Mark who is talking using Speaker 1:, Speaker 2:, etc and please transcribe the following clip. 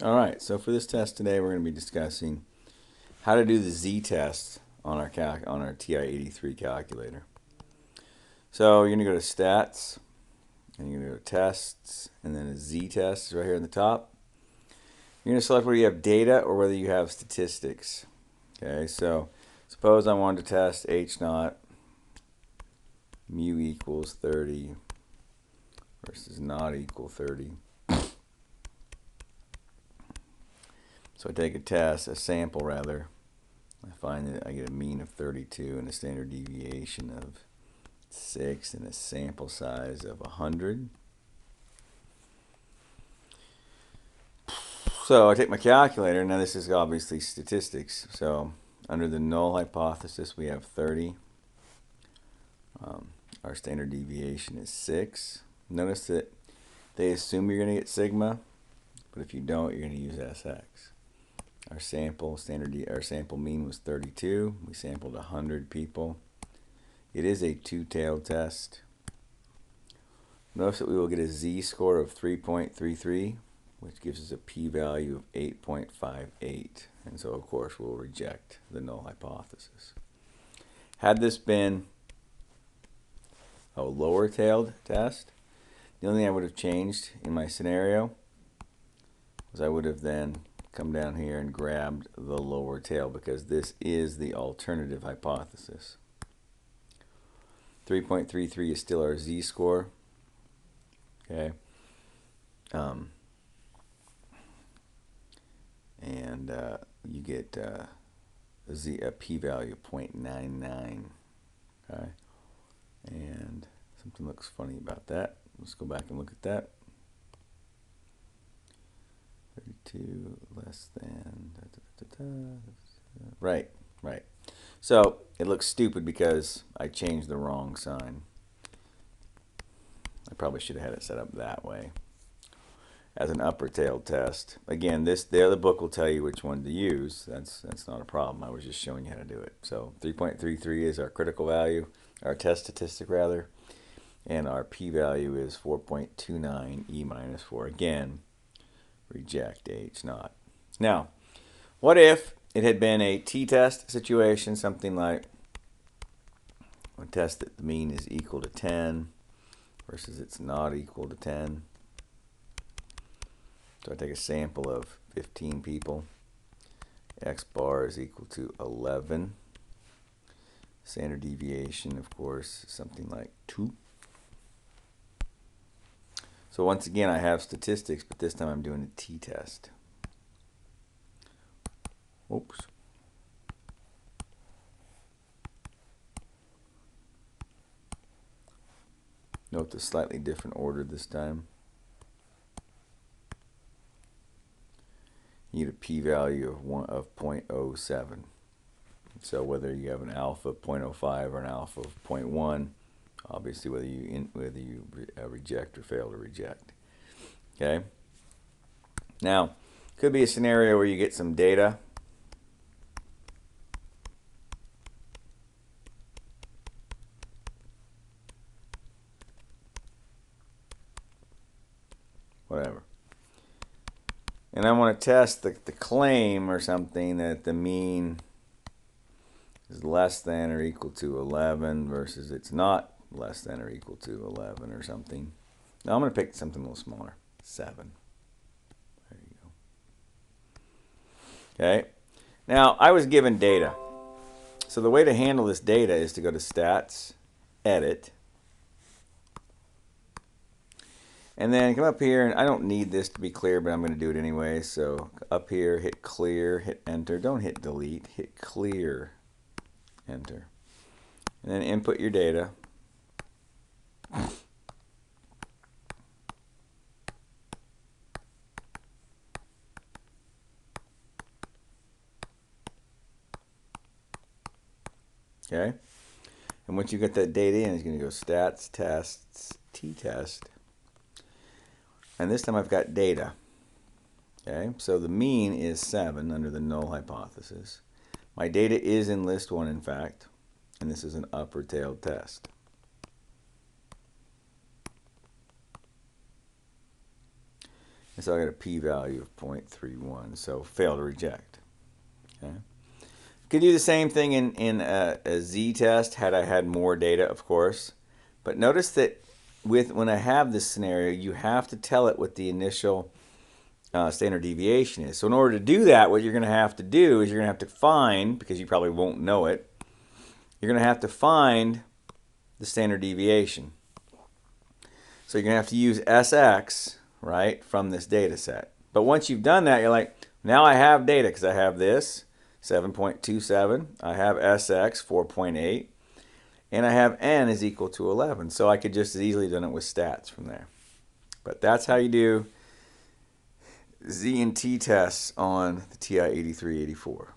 Speaker 1: All right, so for this test today, we're going to be discussing how to do the z-test on our TI-83 calculator. So you're going to go to Stats, and you're going to go to Tests, and then a z-test is right here on the top. You're going to select whether you have data or whether you have statistics. Okay, so suppose I wanted to test h naught mu equals 30 versus not equal 30. So I take a sample rather. I find that I get a mean of 32 and a standard deviation of 6 and a sample size of 100. So I take my calculator. Now this is obviously statistics. So under the null hypothesis, we have 30. Our standard deviation is 6. Notice that they assume you're going to get sigma, but if you don't, you're going to use SX. Our sample mean was 32. We sampled 100 people. It is a two-tailed test. Notice that we will get a z-score of 3.33, which gives us a p-value of 8.58. And so, of course, we'll reject the null hypothesis. Had this been a lower-tailed test, the only thing I would have changed in my scenario was I would have then come down here and grabbed the lower tail, because this is the alternative hypothesis. 3.33 is still our z-score. Okay. And you get a p-value of 0.99. Okay. And something looks funny about that. Let's go back and look at that. 32 less than right. So it looks stupid because I changed the wrong sign. I probably should have had it set up that way as an upper tailed test. Again, the other book will tell you which one to use. That's not a problem. I was just showing you how to do it. So 3.33 is our critical value, our test statistic rather, and our p-value is 4.29 e minus 4. Again, reject h naught. Now, what if it had been a t-test situation, something like a test that the mean is equal to 10 versus it's not equal to 10. So I take a sample of 15 people. X bar is equal to 11. Standard deviation, of course, is something like 2. So once again, I have statistics, but this time I'm doing a t-test. Oops. Note the slightly different order this time. You get a p-value of 0.07. So whether you have an alpha of 0.05 or an alpha of 0.1, obviously whether you reject or fail to reject. Okay. Now, could be a scenario where you get some data. Whatever. And I want to test the claim or something that the mean is less than or equal to 11 versus it's not less than or equal to 11 or something. Now I'm going to pick something a little smaller. 7. There you go. Okay. Now I was given data. So the way to handle this data is to go to Stats, Edit, and then come up here, and I don't need this to be clear, but I'm going to do it anyway. So up here, hit Clear, hit Enter. Don't hit Delete, hit Clear, Enter. And then input your data. Okay. And once you get that data in, it's going to go Stats, Tests, T-Test. And this time I've got data. Okay, so the mean is 7 under the null hypothesis. My data is in list 1, in fact, and this is an upper tailed test. And so I got a p-value of 0.31. So fail to reject. Okay. Could do the same thing in a z-test had I had more data, of course. But notice that when I have this scenario, you have to tell it what the initial standard deviation is. So in order to do that, what you're going to have to do is you're going to have to find, because you probably won't know it, you're going to have to find the standard deviation. So you're going to have to use SX, right, from this data set. But once you've done that, you're like, now I have data because I have this, 7.27. I have SX, 4.8. And I have N is equal to 11. So I could just as easily have done it with stats from there. But that's how you do Z and T tests on the TI-8384.